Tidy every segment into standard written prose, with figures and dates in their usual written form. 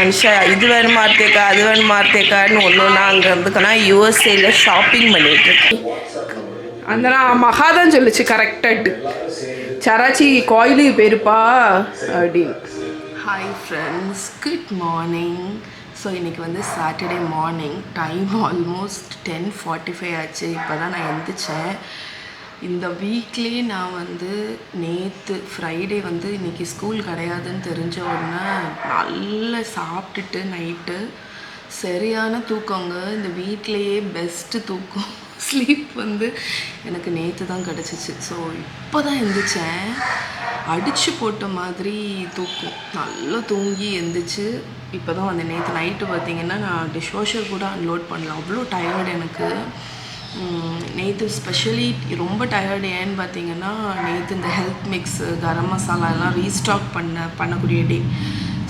அனுஷா இது வேணுமா அர்த்திகா அது வேணுமா அர்த்திகான்னு ஒன்று அங்கே இருந்துக்கனா யூஎஸ்ஏல ஷாப்பிங் பண்ணிட்டு இருக்கேன். அந்த மகாதான் சொல்லுச்சு கரெக்டாட்டு சராச்சி கோயிலுக்கு போயிருப்பா அப்படின்னு. Hi friends, good morning. So இன்றைக்கி வந்து சாட்டர்டே மார்னிங், டைம் ஆல்மோஸ்ட் 10:45 ஆச்சு. இப்போ தான் நான் எழுந்திரிச்சேன். இந்த வீக்லேயே நான் வந்து நேற்று ஃப்ரைடே வந்து இன்றைக்கி ஸ்கூல் கிடையாதுன்னு தெரிஞ்ச உடனே நல்லா சாப்பிட்டுட்டு நைட்டு சரியான தூக்கங்க. இந்த வீட்லேயே பெஸ்ட்டு தூக்கம் ஸ்லீப் வந்து எனக்கு நேற்று தான் கிடச்சிச்சு. ஸோ இப்போ தான் எழுந்திரிச்சேன். அடித்து போட்ட மாதிரி தூக்கம், நல்லா தூங்கி எழுந்திரிச்சு இப்போ தான் வந்து நேற்று நைட்டு பார்த்திங்கன்னா நான் டிஷ்வாஷர் கூட அன்லோட் பண்ணல, அவ்வளோ டயர்டு எனக்கு. நேற்று ஸ்பெஷலி ரொம்ப டயர்டு. ஏன்னு பார்த்தீங்கன்னா நேற்று இந்த ஹெல்த் மிக்ஸு கரம் மசாலா எல்லாம் ரீஸ்டாக் பண்ணக்கூடிய டே.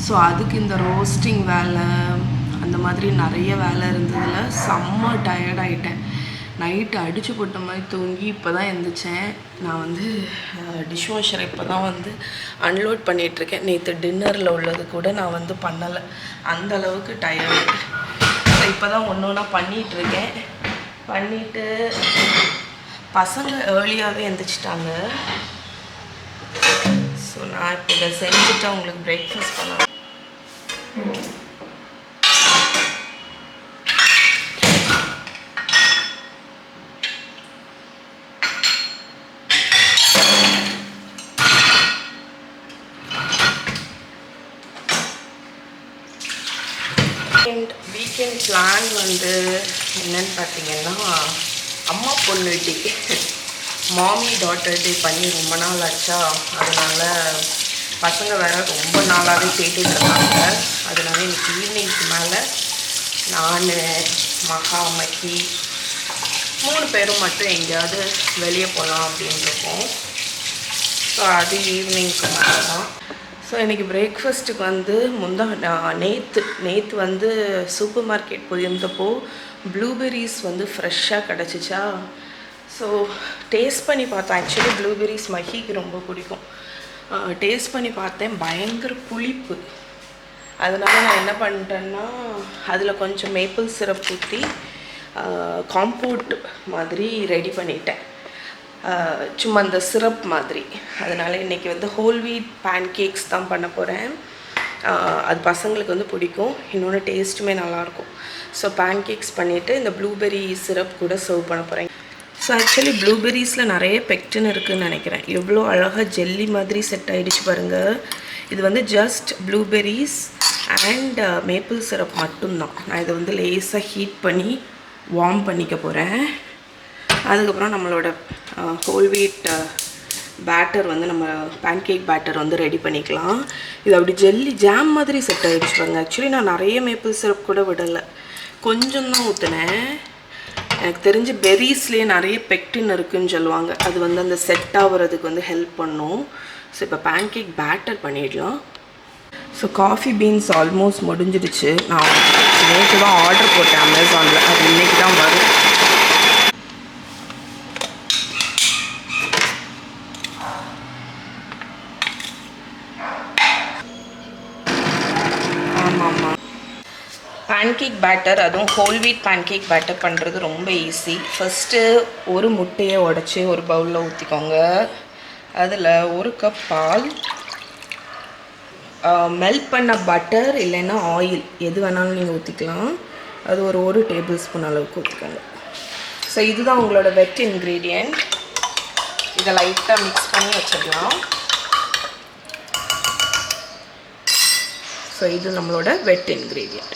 ஸோ அதுக்கு இந்த ரோஸ்டிங் வேலை அந்த மாதிரி நிறைய வேலை இருந்ததில் செம்ம டயர்டாயிட்டேன். நைட்டு அடித்து போட்ட மாதிரி தூங்கி இப்போ தான் எழுந்திரிச்சேன். நான் வந்து டிஷ்வாஷரை இப்போ தான் வந்து அன்லோட் பண்ணிகிட்ருக்கேன். நேற்று டின்னரில் உள்ளது கூட நான் வந்து பண்ணலை, அந்த அளவுக்கு டயர்டு. ஸோ இப்போ தான் ஒன்று ஒன்றா பண்ணிகிட்ருக்கேன். பண்ணிவிட்டு பசங்க ஏர்லியாகவே எழுந்திரிச்சிட்டாங்க. ஸோ நான் இப்போ இதை செஞ்சுட்டு அவங்களுக்கு பிரேக்ஃபாஸ்ட் பண்ணேன். வீக்கெண்ட் பிளான் வந்து என்னன்னு பார்த்தீங்கன்னா, அம்மா பொண்ணு டே, மாமி டாட்டர் டே பண்ணி ரொம்ப நாள் ஆச்சா. அதனால் பசங்க வேறு ரொம்ப நாளாகவே கேட்டுட்ருக்காங்க. அதனால இன்றைக்கி ஈவினிங்க்கு மேலே நான் மகி 3 பேரும் மட்டும் எங்கேயாவது வெளியே போகலாம் அப்படின்ட்டுருக்கோம். ஸோ அது ஈவினிங்க்கு மேலே தான். ஸோ இன்றைக்கி பிரேக்ஃபாஸ்ட்டுக்கு வந்து நேற்று வந்து சூப்பர் மார்க்கெட் போயிருந்தப்போ ப்ளூபெர்ரிஸ் வந்து ஃப்ரெஷ்ஷாக கிடச்சிச்சா. ஸோ டேஸ்ட் பண்ணி பார்த்தேன். ஆக்சுவலி ப்ளூபெர்ரிஸ் மகிக்கு ரொம்ப பிடிக்கும். டேஸ்ட் பண்ணி பார்த்தேன், பயங்கர புளிப்பு. அதனால் நான் என்ன பண்ணிட்டேன்னா அதில் கொஞ்சம் மேப்பிள் சிரப் ஊற்றி காம்போட் மாதிரி ரெடி பண்ணிட்டேன், சும்மா அந்த சிரப் மாதிரி. அதனால் இன்றைக்கி வந்து ஹோல் வீட் பேன் கேக்ஸ் தான் பண்ண போகிறேன். அது பசங்களுக்கு வந்து பிடிக்கும், இன்னொன்று டேஸ்ட்டுமே நல்லாயிருக்கும். ஸோ பேன் கேக்ஸ் பண்ணிவிட்டு இந்த ப்ளூபெர்ரி சிரப் கூட சர்வ் பண்ண போகிறேன். ஸோ ஆக்சுவலி ப்ளூபெர்ரிஸில் நிறைய பெக்டின் இருக்குதுன்னு நினைக்கிறேன். எவ்வளோ அழகாக ஜெல்லி மாதிரி செட் ஆகிடுச்சு பாருங்கள். இது வந்து just blueberries and maple syrup மட்டும்தான். நான் இதை வந்து லேஸாக ஹீட் பண்ணி வார்ம் பண்ணிக்க போகிறேன். அதுக்கப்புறம் நம்மளோட ஹோல் வீட் பேட்டர் வந்து நம்ம பேன்கேக் பேட்டர் வந்து ரெடி பண்ணிக்கலாம். இது அப்படி ஜெல்லி ஜாம் மாதிரி செட் ஆகிடுச்சு பாருங்க. ஆக்சுவலி நான் நிறைய மேப்பிள் சிரப் கூட விடலை, கொஞ்சம் தான் ஊற்றினேன். எனக்கு தெரிஞ்சு பெர்ரீஸ்லேயே நிறைய பெக்டின் இருக்குதுன்னு சொல்லுவாங்க, அது வந்து அந்த செட் ஆகிறதுக்கு வந்து ஹெல்ப் பண்ணும். ஸோ இப்போ பேன்கேக் பேட்டர் பண்ணிடலாம். ஸோ காஃபி பீன்ஸ் ஆல்மோஸ்ட் முடிஞ்சிடுச்சு. நான் நேற்று தான் ஆர்டர் போட்டேன் அமேசானில், அது இன்றைக்கி தான் வரும். பேன்கேக் பேட்டர், அதுவும் ஹோல் வீட் பேன்கேக் பேட்டர் பண்ணுறது ரொம்ப ஈஸி. ஃபஸ்ட்டு ஒரு முட்டையை உடச்சி ஒரு பவுலில் ஊற்றிக்கோங்க. அதில் 1 கப் பால், மெல்ட் பண்ண பட்டர் இல்லைன்னா ஆயில் எது வேணாலும் நீங்கள் ஊற்றிக்கலாம். அது ஒரு 1 டேபிள் ஸ்பூன் அளவுக்கு ஊற்றிக்கோங்க. ஸோ இதுதான் உங்களோட வெட் இன்க்ரீடியன்ட். இதை லைட்டாக மிக்ஸ் பண்ணி வச்சிடலாம். ஸோ இது நம்மளோட வெட் இன்க்ரீடியன்ட்.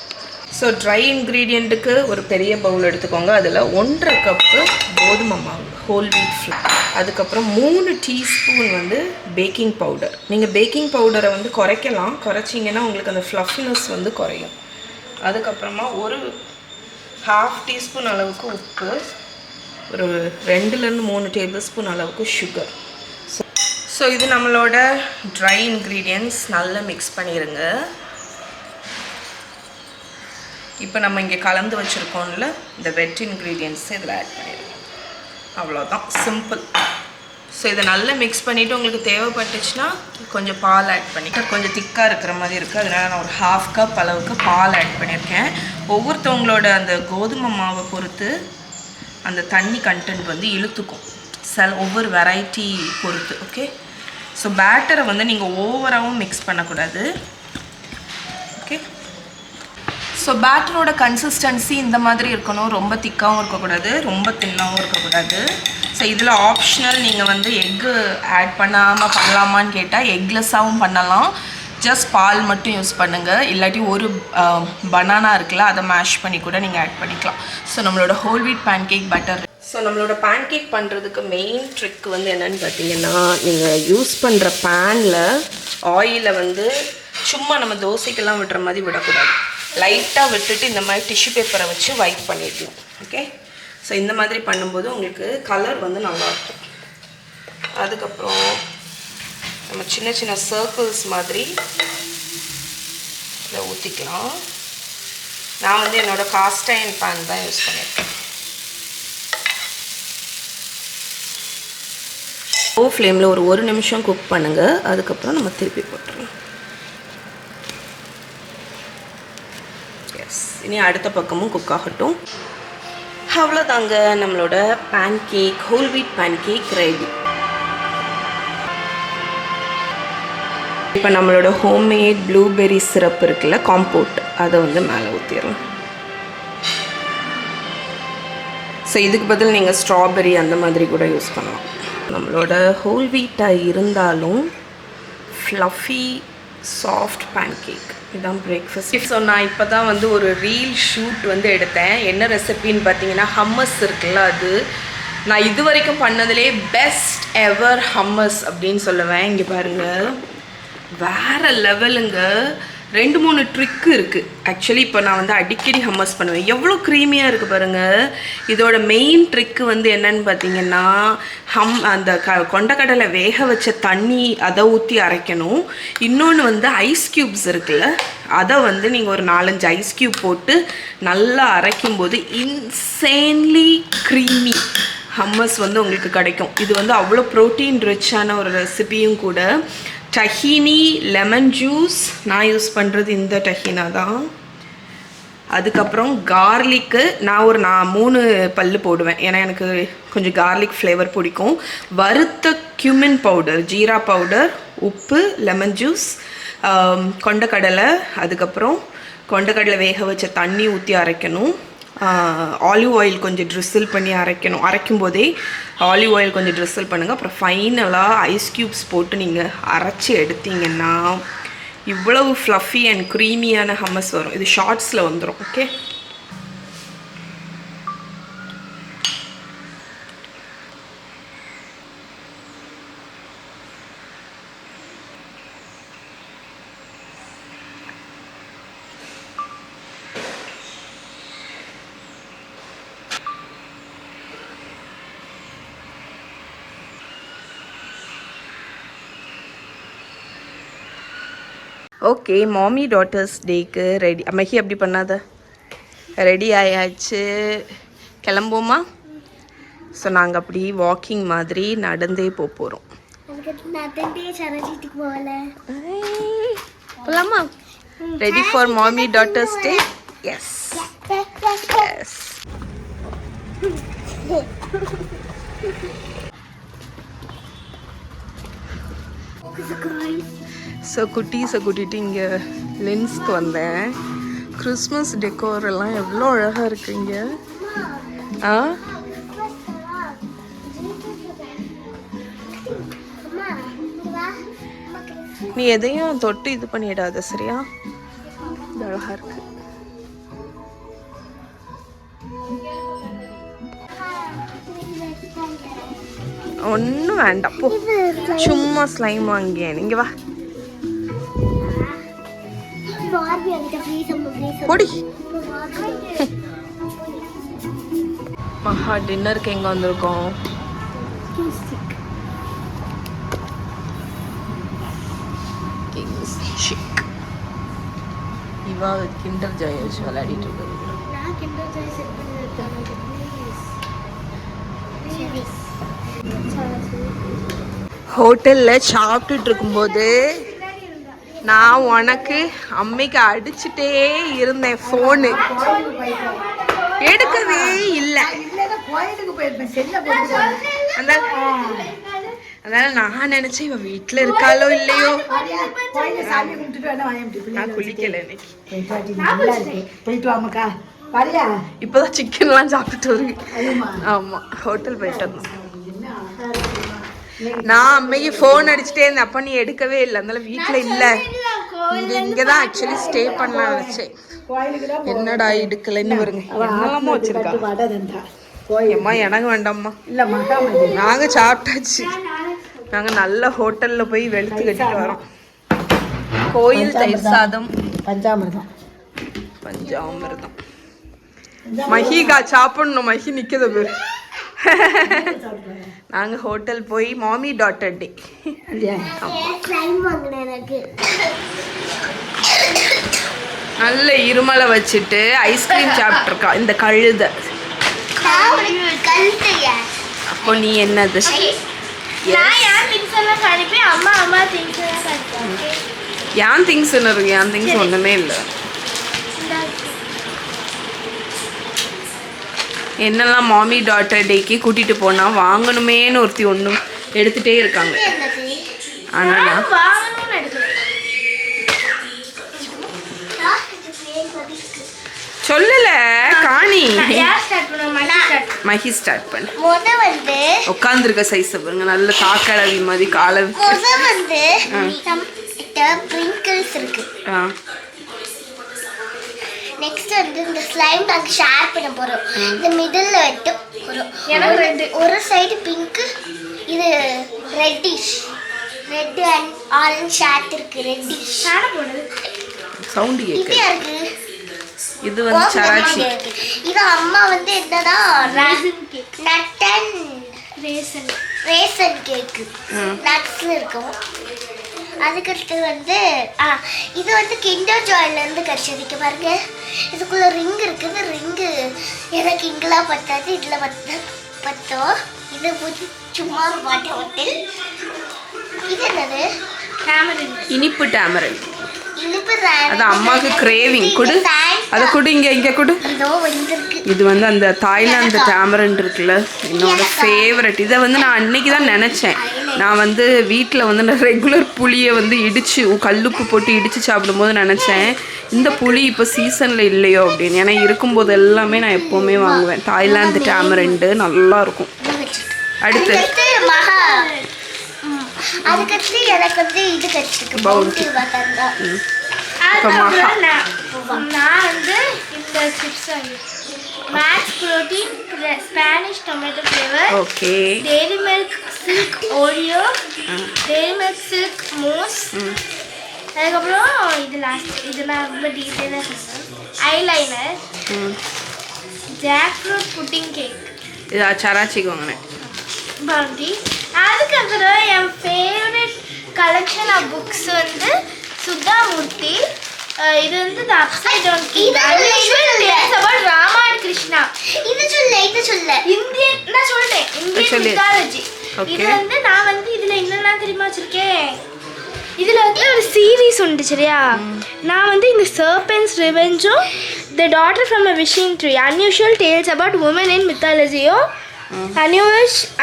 ஸோ ட்ரை இன்க்ரீடியண்ட்டுக்கு ஒரு பெரிய பவுல் எடுத்துக்கோங்க. அதில் 1.5 கப்பு கோதுமை மாவு ஹோல் வீட் ஃப்ளோர், அதுக்கப்புறம் 3 டீஸ்பூன் வந்து பேக்கிங் பவுடர். நீங்கள் பேக்கிங் பவுடரை வந்து குறைக்கலாம், குறைச்சிங்கன்னா உங்களுக்கு அந்த ஃப்ளஃபினஸ் வந்து குறையும். அதுக்கப்புறமா ஒரு 1/2 டீஸ்பூன் அளவுக்கு உப்பு, ஒரு 2லேருந்து 3 டேபிள் ஸ்பூன் அளவுக்கு சுகர். ஸோ இது நம்மளோட ட்ரை இன்க்ரீடியன்ட்ஸ். நல்லா மிக்ஸ் பண்ணிடுங்க. இப்போ நம்ம இங்கே கலந்து வச்சுருக்கோம்ல இந்த வெட் இன்க்ரீடியன்ட்ஸ் இதில் ஆட் பண்ணிடுங்க. அவ்வளோதான், சிம்பிள். ஸோ இதை நல்லா மிக்ஸ் பண்ணிவிட்டு உங்களுக்கு தேவைப்பட்டுச்சுன்னா கொஞ்சம் பால் ஆட் பண்ணிக்கலாம். கொஞ்சம் திக்காக இருக்கிற மாதிரி இருக்குது, அதனால் நான் ஒரு 1/2 கப் அளவுக்கு பால் ஆட் பண்ணியிருக்கேன். ஒவ்வொருத்தவங்களோட அந்த கோதுமை மாவை பொறுத்து அந்த தண்ணி கண்டென்ட் வந்து இழுத்துக்கும், ஒவ்வொரு வெரைட்டி பொறுத்து. ஓகே, ஸோ பேட்டரை வந்து நீங்கள் ஓவராகவும் மிக்ஸ் பண்ணக்கூடாது. ஓகே, ஸோ பேட்டரோட கன்சிஸ்டன்சி இந்த மாதிரி இருக்கணும், ரொம்ப திக்காகவும் இருக்கக்கூடாது, ரொம்ப தின்னாகவும் இருக்கக்கூடாது. ஸோ இதில் ஆப்ஷனல், நீங்கள் வந்து எக்கு ஆட் பண்ணாமல் பண்ணலாமான்னு கேட்டால் எக்லெஸ்ஸாகவும் பண்ணலாம், ஜஸ்ட் பால் மட்டும் யூஸ் பண்ணுங்கள். இல்லாட்டி ஒரு பனானா இருக்குல்ல, அதை மேஷ் பண்ணி கூட நீங்கள் ஆட் பண்ணிக்கலாம். ஸோ நம்மளோட whole wheat pancake butter. So நம்மளோட பேன்கேக் பண்ணுறதுக்கு மெயின் ட்ரிக் வந்து என்னென்னு பார்த்தீங்கன்னா, நீங்கள் யூஸ் பண்ணுற பேனில் ஆயிலை வந்து சும்மா நம்ம தோசைக்கெல்லாம் விடுற மாதிரி விடக்கூடாது, லைட்டாக விட்டுட்டு இந்த மாதிரி டிஷ்யூ பேப்பரை வச்சு வைப் பண்ணிடணும். ஓகே, ஸோ இந்த மாதிரி பண்ணும்போது உங்களுக்கு கலர் வந்து நல்லாயிருக்கும். அதுக்கப்புறம் நம்ம சின்ன சின்ன சர்க்கிள்ஸ் மாதிரி இதை ஊற்றிக்கலாம். நான் வந்து என்னோடய காஸ்ட் அயர்ன் பேன் தான் யூஸ் பண்ணியிருக்கேன். லோ ஃப்ளேமில் ஒரு நிமிஷம் குக் பண்ணுங்கள், அதுக்கப்புறம் நம்ம திருப்பி போட்டுருவோம். எஸ், இனி அடுத்த பக்கமும் குக் ஆகட்டும். அவ்வளோதாங்க, நம்மளோட pancake, whole wheat pancake ready. இப்போ நம்மளோட ஹோம்மேட் ப்ளூபெர்ரி சிரப் இருக்குல்ல, காம்போட், அதை வந்து மேலே ஊற்றிடலாம். ஸோ இதுக்கு பதில் நீங்கள் ஸ்ட்ராபெரி அந்த மாதிரி கூட யூஸ் பண்ணலாம். நம்மளோட ஹோல் வீட்டாக இருந்தாலும் ஃப்ளஃபி சாஃப்ட் பேன்கேக், இதுதான் பிரேக்ஃபாஸ்ட். ஸோ நான் இப்போ தான் வந்து ஒரு ரீல் ஷூட் வந்து எடுத்தேன். என்ன ரெசிபின்னு பார்த்தீங்கன்னா, ஹம்மஸ் இருக்குல்ல, அது நான் இது வரைக்கும் பண்ணதுலே பெஸ்ட் எவர் ஹம்மஸ் அப்படின்னு சொல்லுவேன். இங்கே பாருங்கள், வேறு லெவலுங்க. 2-3 ட்ரிக்கு இருக்குது. ஆக்சுவலி இப்போ நான் வந்து அடிக்கடி ஹம்மஸ் பண்ணுவேன். எவ்வளோ க்ரீமியாக இருக்குது பாருங்கள். இதோட மெயின் ட்ரிக்கு வந்து என்னன்னு பார்த்தீங்கன்னா, அந்த கொண்டக்கடலை வேக வச்ச தண்ணி அதை ஊற்றி அரைக்கணும். இன்னொன்று வந்து ஐஸ் க்யூப்ஸ் இருக்குல்ல, அதை வந்து நீங்கள் ஒரு 4-5 ஐஸ் க்யூப் போட்டு நல்லா அரைக்கும்போது இன்சேன்லி க்ரீமி ஹம்மஸ் வந்து உங்களுக்கு கிடைக்கும். இது வந்து அவ்வளோ ப்ரோட்டீன் ரிச்சான ஒரு ரெசிபியும் கூட. டஹீனி, லெமன் ஜூஸ், நான் யூஸ் பண்ணுறது இந்த டஹீனா தான். அதுக்கப்புறம் கார்லிக்கு நான் 3 பல்லு போடுவேன், ஏன்னா எனக்கு கொஞ்சம் கார்லிக் ஃப்ளேவர் பிடிக்கும். வறுத்த கியூமின் பவுடர், ஜீரா பவுடர், உப்பு, லெமன் ஜூஸ், கொண்டக்கடலை, அதுக்கப்புறம் கொண்டக்கடலை வேக வச்ச தண்ணி ஊற்றி அரைக்கணும். ஆலிவ் ஆயில் கொஞ்சம் ட்ரிசில் பண்ணி அரைக்கணும். அரைக்கும் போதே ஆலிவ் ஆயில் கொஞ்சம் ட்ரிசில் பண்ணுங்கள். அப்புறம் ஃபைனலாக ஐஸ் க்யூப்ஸ் போட்டு நீங்கள் அரைச்சி எடுத்தீங்கன்னா இவ்வளவு ஃப்ளஃபி அண்ட் க்ரீமியான ஹம்மஸ் வரும். இது ஷார்ட்ஸில் வந்துடும். ஓகே, ஓகே, மாமி டாட்டர்ஸ் டேக்கு ரெடி. அம்மைக்கு அப்படி பண்ணாத, ரெடி ஆயாச்சு, கிளம்புவோமா? ஸோ நாங்கள் அப்படி வாக்கிங் மாதிரி நடந்தே போகிறோம். போகலாமா? Ready for mommy daughters day? Yes yes. So குட்டீஸை கூட்டிகிட்டு இங்கே லென்ஸ்க்கு வந்தேன். கிறிஸ்மஸ் டெக்கோர் எல்லாம் எவ்வளோ அழகாக இருக்குங்க. ஆ, நீ எதையும் தொட்டு இது பண்ணிடாத, சரியா? இது அழகாக இருக்கு. ஒன்றும் வேண்டாம், போ. சும்மா ஸ்லைம் வாங்கிய நீங்க வா. போடி. மகா டின்னருக்கு எங்கே வந்திருக்கோம்? இவா கிண்டர் ஜாய் வச்சு விளையாடிட்டு இருக்கு. ஹோட்டலில் சாப்பிட்டுட்டு இருக்கும்போது நான் உனக்கு அம்மைக்கு அடிச்சுட்டே இருந்தேன். ஃபோனு எடுக்கவே இல்லை. அதனால நான் நினைச்சேன் இவன் வீட்டில் இருக்காளோ இல்லையோ. நான் குளிக்கல இன்னைக்கு. இப்போதான் சிக்கன்லாம் சாப்பிட்டுட்டு வருது. ஆமா, ஹோட்டல் போயிட்டு வந்தோம். நான் அம்மைக்கு ஃபோன் அடிச்சுட்டே இருந்தேன். அப்போ நீ எடுக்கவே இல்லை. அதனால வீட்டில் இல்லை, இங்கே தான் ஆக்சுவலி ஸ்டே பண்ணலாம் நினச்சேன். என்னடா எடுக்கலைன்னு வருங்க. என்னெல்லாமோ வச்சிருக்கா. அம்மா எனக்கு வேண்டாம்மா. நாங்கள் சாப்பிட்டாச்சு. நாங்கள் நல்ல ஹோட்டலில் போய் வெளுத்து கட்டிட்டு வரோம். கோயில் தயிர் சாதம், பஞ்சாமிர்தம். மஹிகா சாப்பிடணும். மஹி நிற்கத பேர். நாங்கள் ஹோட்டல் போய் மாமி டாட்டர் டே. நல்ல இருமலை வச்சுட்டு ஐஸ்கிரீம் சாப்பிட்ருக்கா இந்த கழுத. அப்போ நீ என்னது? ஏன் திங்ஸ் இருக்கு? ஏன் திங்ஸ் ஒன்றுமே இல்லை. என்னெல்லாம் மாமி டாட்டர் டேக்கு கூட்டிகிட்டு போனால் வாங்கணுமேன்னு ஒருத்தி ஒன்று எடுத்துகிட்டே இருக்காங்க. ஆனால் சொல்லல காணி. மஹி ஸ்டார்ட் பண்ண உட்காந்துருக்க சைஸ் பாருங்க. நல்ல காக்கடவி மாதிரி காலை வந்து இருக்கு. நெக்ஸ்ட் வந்து இந்த ஸ்லைம் நாங்க ஷேர் பண்ண போறோம். இந்த மிடில்ல வெட்ட போறோம். எனக்கு ஒரு சைடு பிங்க், இது reddish, red and orange shade இருக்கு. ரெட்டிஷ் ஷேட போடுது. சவுண்ட் கேக்குது. இது இருக்கு. இது வந்து சராச்சி. இது அம்மா வந்து என்னன்னா nut and ration cake. Nuts இருக்கும். அதுக்கடுத்து வந்து இது வந்து கிண்டர் ஜாயிலேருந்து கடிச்சதுக்கு பாருங்க. இதுக்குள்ள ரிங் இருக்குது. ரிங்கு எனக்கு இங்கெல்லாம் பத்தாது, இதில் பத்தோம். இது சும்மா ஒரு வாட்டர் பாட்டில். இது என்னது? டேமரின். இனிப்பு டேமரின். இனிப்பு அது அம்மாவுக்கு கிரேவிங். கொடு, அதை கொடு. இங்கே கொடு. இது வந்து அந்த தாய்லாந்து டேமரின் இருக்குல்ல, என்னோட ஃபேவரட். இதை வந்து நான் அன்னைக்கு தான் நினச்சேன். நான் வந்து வீட்டில் வந்து நான் ரெகுலர் புளியை வந்து இடித்து கல்லுப்பு போட்டு இடித்து சாப்பிடும்போது நினச்சேன் இந்த புளி இப்போ சீசனில் இல்லையோ அப்படின்னு. ஏன்னா இருக்கும்போது எல்லாமே நான் எப்போவுமே வாங்குவேன். தாய்லாந்து டேமரிண்டு நல்லாயிருக்கும். அடுத்து அதுக்கடுத்து எனக்கு வந்து இது கிடைச்சிருக்கு. பவுண்டி. நான் வந்து இந்த chips maths protein Spanish tomato flavour. Okay. Dairy milk silk Oreo, dairy milk silk mousse. அதுக்கப்புறம் இது லாஸ்ட். இது நான் ரொம்ப டீட்டெயிலாக சொல்கிறேன். Eyeliner, jack fruit pudding cake. இது சராச்சிக்கு வாங்கினேன். பவுண்டி. அதுக்கப்புறம் என் ஃபேவரட் கலெக்ஷன் ஆஃப் புக்ஸ் வந்து சுதாமூர்த்தி. இது வந்து தி upside down king. Tales about Rama and Krishna. இது சொல்ல இந்தியன் நான் சொல்றேன். Indian mythology. இது வந்து நான் வந்து இதுல என்னெல்லாம் தெரியுமா வச்சிருக்கேன். இதுல வந்து ஒரு சீரீஸ் உண்டு சரியா. நான் வந்து இந்த சர்பென்ட்ஸ் ரிவெஞ்சும் தி daughter from a wishing tree, unusual tales about women in mythology-யும்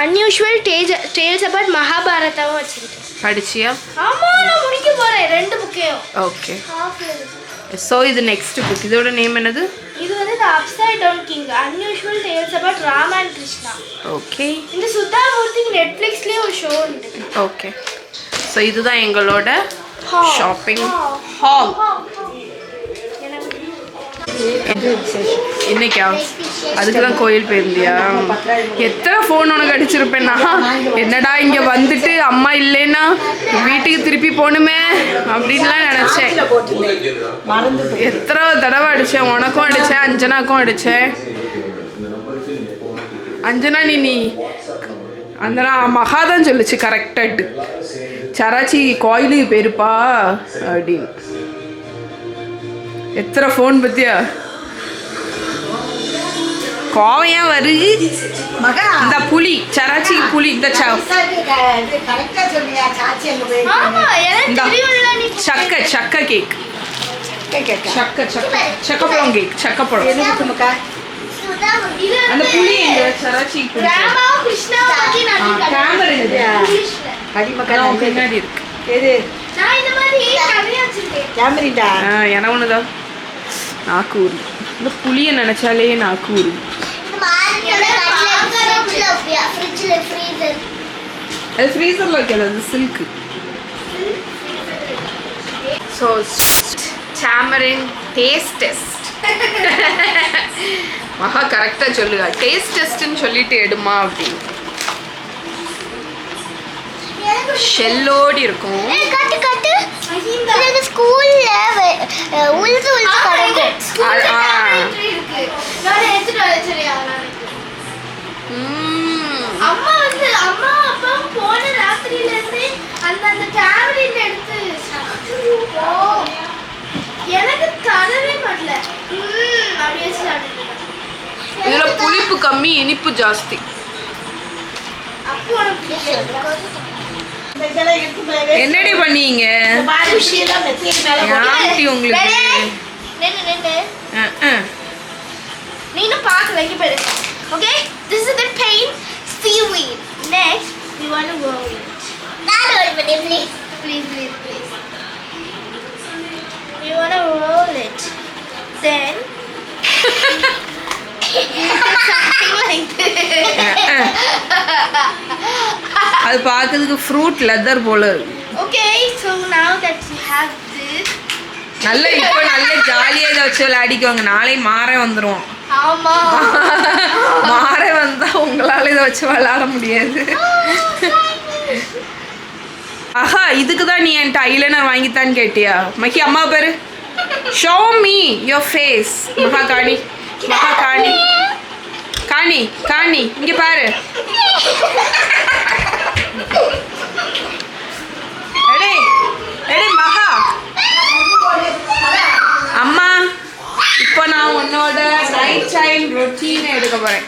unusual tales about மகாபாரதாவும் வச்சிருக்கேன். படிச்சியா? ஆமா, நான் முடிக்க போறேன் 2 புக்கையும். ஓகே. ஸோ இது நெக்ஸ்ட் புக். இதோட நேம் என்னது? இது வந்து தி upside down king, unusual tales about Rama and Krishna. Okay. இந்த சுதாமூர்த்தி நெட்ஃப்ளிக்ஸ்லயே ஒரு ஷோ உண்டு. ஓகே. ஸோ இதுதான் எங்களோட ஷாப்பிங் ஹால். இன்னைக்கா? அதுக்கு தான் கோயில் போயிருந்தியா? எத்தனை ஃபோன் உனக்கு அடிச்சிருப்பேன்னா, என்னடா இங்கே வந்துட்டு அம்மா இல்லைன்னா வீட்டுக்கு திருப்பி போகணுமே அப்படின்லாம் நினச்சேன். எத்தனை தடவை அடித்தேன். உனக்கும் அடித்தேன், அஞ்சனாக்கும் அடித்தேன். அஞ்சனா நீ அந்த மகாதான் சொல்லுச்சு கரெக்டாட்டு, சராச்சி கோயிலுக்கு போயிருப்பா அப்படின்னு. எத்தனை ஃபோன் பற்றியா? கோவையா வருது மகா இந்த புளி சராச்சி புளி இந்த கரெக்டா சொன்னியா சாச்சி அங்க போய் ஆமா எனக்கு இந்த தெரியும்ல நீ சக்க கேக் கேக்க சக்கப்பழம் கேக் சக்கப்பழம் எதுக்கு மக்கா இது அந்த புளி எங்க சராச்சி புளி ராமாவும் கிருஷ்ணாவும் பத்தி நான் கேமரா இது இங்கிலீஷ்ல கடி மக்கா நான் பின்னாடி இருக்கு எது நான் இந்த மாதிரி கதையா வச்சிருக்கேன் கேமரிடா என ஒண்ணுதான் நாக்கு ஊரு இந்த புளியை நினைச்சாலே நாக்கு ஊரு அது ஃப்ரீசர்ல வைக்கல அது silk so Zamorin taste test மகா கரெக்டாக சொல்லுங்க டேஸ்ட் டெஸ்ட்னு சொல்லிட்டு எடுமா அப்படின்னு ஷெல்லோடி இருக்கும் கட்டு கட்டு இது ஸ்கூல்ல உள்து உள்து கடக்கும் நான் எடுத்துட்டு வரேன் சரியா அம்மா வந்து அம்மா அப்பா போன ராத்திரியில இருந்து அந்த டேப்லெட் எடுத்து எனக்கு தரவே மாட்டல அப்படியே சாப்பிட்டு இதுல புளிப்பு கம்மி இனிப்பு ஜாஸ்தி அப்போ என்னடி பண்ணீங்க ஆண்டி உங்களுக்கு நீனும் பார்க்கல இங்க பாரு okay this is the pain seaweed next we want to roll it that roll please please we want to roll it then something like this அது பார்க்கிறதுக்கு ஃப்ரூட் லெதர் போல இருக்கு okay so now that you have this நல்ல இப்போ நல்ல ஜாலியாக இதை வச்சு விளையாடிக்குவாங்க நாளை மாறே வந்துடும் ஆமா மாறே வந்தா உங்களால இதை வச்சு விளையாட முடியாது ஆஹா இதுக்கு தான் நீ என்கிட்ட ஐலைனர் வாங்கித்தான்னு கேட்டியா மகி அம்மா பேரு ஷோ மீ யோர் ஃபேஸ் மகா காணி மகா காணி காணி காணி இங்க பாரு எடே எடே மகா அம்மா இப்போ நான் உன்னோட நைட் டைம் ரொட்டீனை எடுக்க போறேன்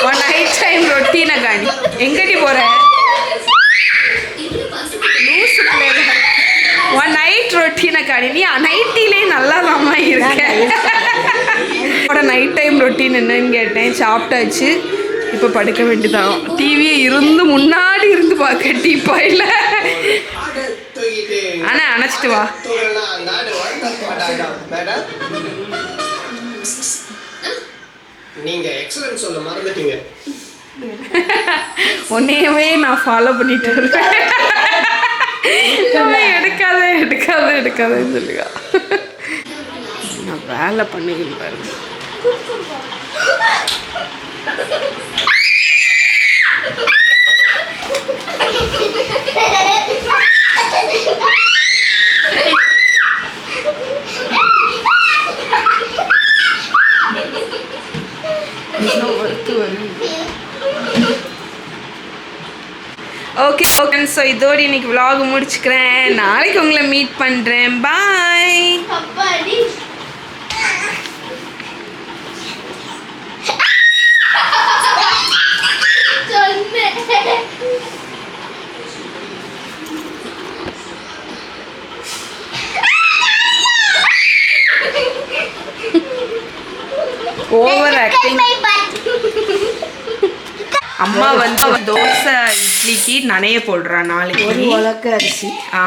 உன் நைட் டைம் ரொட்டீனை காணி எங்கடி போற லூசு பிள்ளைல உன் நைட் ரொட்டீனை காணி நீ நைட்டிலே நல்லா தாம்மா இருக்க உன்னோட நைட் டைம் ரொட்டீன் என்னன்னு கேட்டேன் சாப்பிட்டாச்சு இப்போ படுக்க வேண்டியதான் டிவியை இருந்து முன்னாடி இருந்து பார்க்க டீப்பாயில் ஆனா அணைச்சிட்டு வா நீங்க எக்ஸலன்ட் சொல்ல மறந்துட்டீங்க உன்னையவே நான் ஃபாலோ பண்ணிட்டு இருக்கேன் எடுக்காதேன்னு சொல்லுங்க நான் வேலை பண்ணிக்கிட்டு பாருங்க ஓகே ஓகே ஸோ இதோடு இன்னைக்கு vlog முடிச்சுக்கிறேன் நாளைக்கு உங்களை மீட் பண்ணுறேன் பாய் அப்பாடி ஓவர் ஆக்டிங் அம்மா வந்து தோசை இட்லிக்கு நனைய போடுறா நாளைக்கு ஒரு உலக்க அரிசி ஆ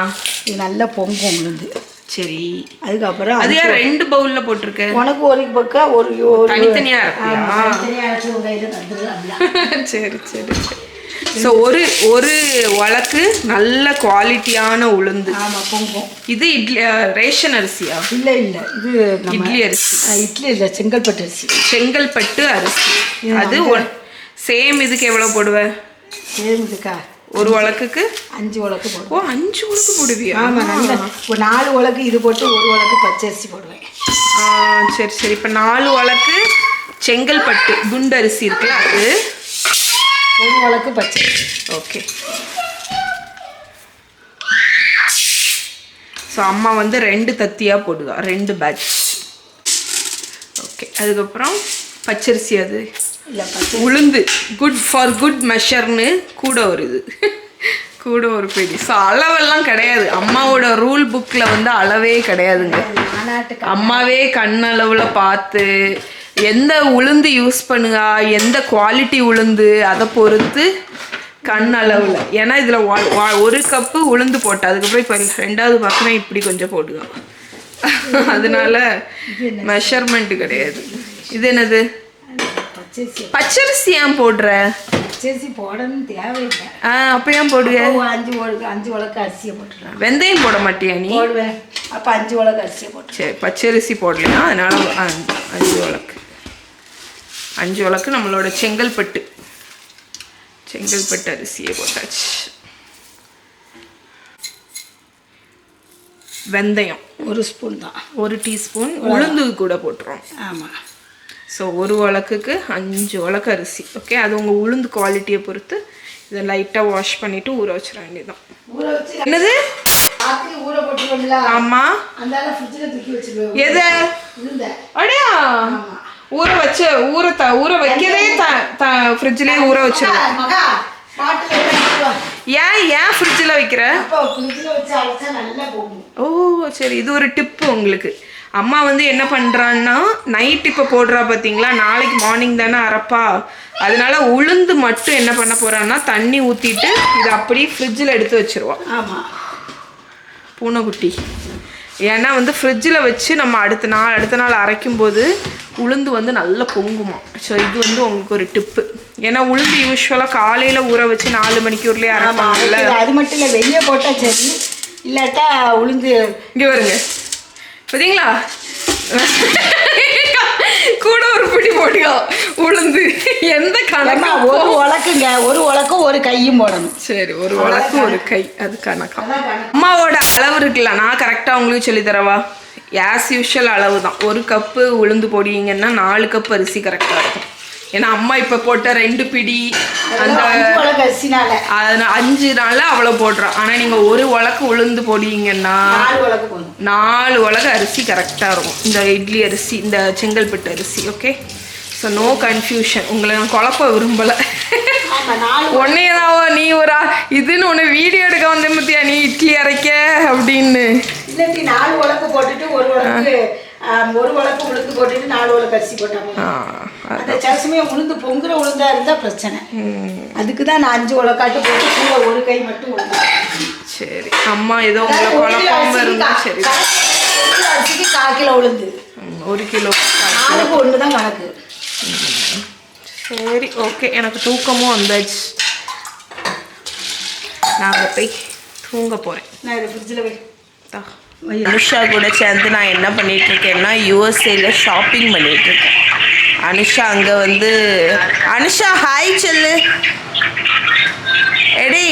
இது நல்லா பொங்கும் உளுந்து சரி அதுக்கப்புறம் அது ஏன் 2 பவுல்ல போட்டிருக்க உனக்கு ஒரு பக்கம் ஒரு தனித்தனியா இருக்கியா தனித்தனியா அரைச்சி உங்க கையில தந்துடலாம் சரி சரி ஸோ ஒரு உலக்கு நல்ல குவாலிட்டியான உளுந்து ஆமாம் பொங்கும் இது இட்லி ரேஷன் அரிசியா இல்லை இல்லை இது நம்ம இட்லி அரிசி இட்லி இல்லை செங்கல்பட்டு அரிசி செங்கல்பட்டு அரிசி அது சேம் இதுக்கு எவ்வளோ போடுவ சேருதுக்கா ஒரு உலக்குக்கு 5 உலக்கு போடுவோம் ஓ 5 உலக்கு போடுவியா ஆமாம் நல்ல ஒரு 4 உலக்கு இது போட்டு ஒரு உலக்கு பச்சரிசி போடுவேன் சரி சரி இப்போ 4 உலக்கு செங்கல்பட்டு குண்டு அரிசி இருக்குல்ல அது ஒரு உலக்கு பச்சரிசி ஓகே ஸோ அம்மா வந்து 2 தத்தியாக போடுவா 2 பேட்ச் ஓகே அதுக்கப்புறம் பச்சரிசி அது இல்லை பச்சை உளுந்து குட் ஃபார் குட் மெஷர்னு கூட வருது கூட ஒரு பிடி. ஸோ அளவெல்லாம் கிடையாது. அம்மாவோட ரூல் புக்கில் வந்து அளவே கிடையாதுங்க. மாநாட்டுக்கு அம்மாவே கண்ணளவில் பார்த்து எந்த உளுந்து யூஸ் பண்ணுங்க, எந்த குவாலிட்டி உளுந்து அதை பொறுத்து கண்ணளவில். ஏன்னா இதில் 1 கப்பு உளுந்து போட்டேன். அதுக்கப்புறம் இப்போ 2வது பக்கம் இப்படி கொஞ்சம் போட்டுக்கலாம். அதனால மெஷர்மெண்ட் கிடையாது. இது என்னது? பச்சரிசி. பச்சரிசி ஏன் போடுற? பச்சரிசி போடணும்னு தேவையில்லை. அப்போ ஏன் போடுங்க? 5 உலக்கு அரிசியை போட்டுருவேன். வெந்தயம் போட மாட்டியா நீ? போடுவேன். அப்போ 5 உலக்கு அரிசியை போட்டு. சரி, பச்சரிசி போடலையா? அதனால 5 உலக்கு. 5 உலக்கு நம்மளோட செங்கல்பட்டு அரிசியை போட்டாச்சு. வெந்தயம் 1 ஸ்பூன் தான். 1 டீஸ்பூன். உளுந்து கூட போட்டுரும். ஆமாம். ஸோ 1 உலக்குக்கு 5 உலக்கு அரிசி. ஓகே, அது உங்கள் உளுந்து குவாலிட்டியை பொறுத்து இதை லைட்டாக வாஷ் பண்ணிவிட்டு ஊற வச்சிட வேண்டியதுதான். ஊற வச்சு என்னது? ராத்திரி ஊற போட்டுருவோம்ல. ஆமாம். அந்த ஃப்ரிட்ஜில் தூக்கி வச்சுருவேன். எதை? உளுந்த. அடையா ஊற வைக்கதே ஃப்ரிட்ஜ்லேயே ஊற வச்சிருவேன். மகா பாட்டில் ஏன் ஃப்ரிட்ஜில் வைக்கிற? அப்போ ஃப்ரிட்ஜில் வச்சு அழைச்சா நல்லா போகும். ஓ சரி, இது ஒரு டிப்பு உங்களுக்கு. அம்மா வந்து என்ன பண்ணுறான்னா, நைட் இப்போ போடுறா பார்த்தீங்களா, நாளைக்கு மார்னிங் தானே அரைப்பா. அதனால உளுந்து மட்டும் என்ன பண்ண போகிறான்னா தண்ணி ஊற்றிட்டு இதை அப்படியே ஃப்ரிட்ஜில் எடுத்து வச்சுருவோம். ஆமாம். பூனைக்குட்டி. ஏன்னா வந்து ஃப்ரிட்ஜில் வச்சு நம்ம அடுத்த நாள் அரைக்கும்போது உளுந்து வந்து நல்லா பொங்குமா. ஸோ இது வந்து உங்களுக்கு ஒரு டிப்பு. ஏன்னா உளுந்து யூஸ்வலாக காலையில் ஊற வச்சு 4 மணிக்கு ஊர்லேயே அரைப்பாங்கல்ல. அது மட்டும் இல்லை, வெளியே போட்டால் சரி, இல்லாட்டா உளுந்து. இங்கே வருங்க பார்த்தீங்களா, கூட ஒரு பிடி போடுங்க உளுந்து. எந்த கணக்கா? 1 உலக்குங்க. 1 உலக்கும் 1 கையும் போடணும். சரி, 1 உலக்கு 1 கை, அது கணக்கா. அம்மாவோட அளவு இருக்குல்ல, நான் கரெக்டாக உங்களுக்கு சொல்லி தரவா? ஆஸ் யூஷுவல் அளவு தான். 1 கப்பு உளுந்து போடுவீங்கன்னா 4 கப் அரிசி கரெக்டாக இருக்கும். ஏன்னா அம்மா இப்போ போட்ட 2 பிடி அந்த 5 நாளில் அவ்வளோ போடுறோம். ஆனால் நீங்கள் 1 உலக்கு உளுந்து போடுவீங்கன்னா 4 உலக்கு அரிசி கரெக்டாக இருக்கும். இந்த இட்லி அரிசி, இந்த செங்கல்பட்டு அரிசி. Okay, so no confusion. உங்களை நான் குழப்ப விரும்பலை. ஒன்னேதான் நீ ஒரு இதுன்னு ஒன்று வீடியோ எடுக்க வந்தேன் பத்தியா, நீ இட்லி அரைக்க அப்படின்னு. 4 உலக்கு போட்டுட்டு 1 உலக்கு உளுந்து போட்டுட்டு 4 உலக்கு அரிசி போட்டாங்க. அந்த சில சமயம் உளுந்து பொங்குற உளுந்தா இருந்தா பிரச்சனை. அதுக்கு தான் நான் 5 உலக்காட்டு போட்டு கீழே 1 கை மட்டும் உளுந்து. சரி, அம்மா ஏதோ உங்களை குழப்பாம இருந்தா சரி. அரிசிக்கு 1/4 கிலோ உளுந்து, 1 கிலோ 4க்கு 1 தான் கணக்கு. சரி, ஓகே. எனக்கு தூக்கமும் வந்தாச்சு. நான் போய் தூங்க போகிறேன். நான் இதை ஃப்ரிட்ஜில் வை. அனுஷா கூட சேர்ந்து நான் என்ன பண்ணிட்டு இருக்கேன்னா யூஎஸ்ஏல ஷாப்பிங் பண்ணிட்டு இருக்கேன். அனுஷா அங்கே வந்து அனுஷா ஹாய் சொல்லு. எடி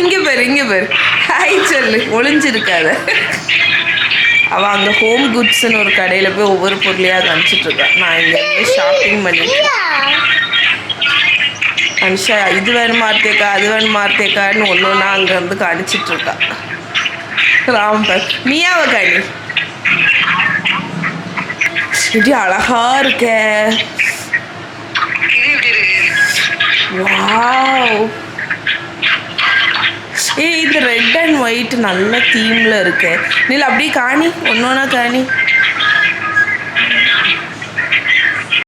இங்கே பாரு ஹாய் சொல்லு, ஒளிஞ்சிருக்காத. அவள் அங்கே ஹோம் குட்ஸ்ன்னு ஒரு கடையில் போய் ஒவ்வொரு பொருளையாக காமிச்சிட்ருக்கேன். நான் இங்கே ஷாப்பிங் பண்ணிட்டு அனுஷா இது வேணுமா அர்த்தேக்கா, அது வேணுமா அர்த்தேக்கான்னு ஒன்று அங்கேருந்து காணிச்சிட்ருக்கா. ராம்பக் நீயாவ காணி இது அழகா இருக்க. வாவ், இந்த ரெட் அண்ட் ஒயிட் நல்ல தீமில் இருக்கு. நீல அப்படியே காணி, ஒன்றா காணி.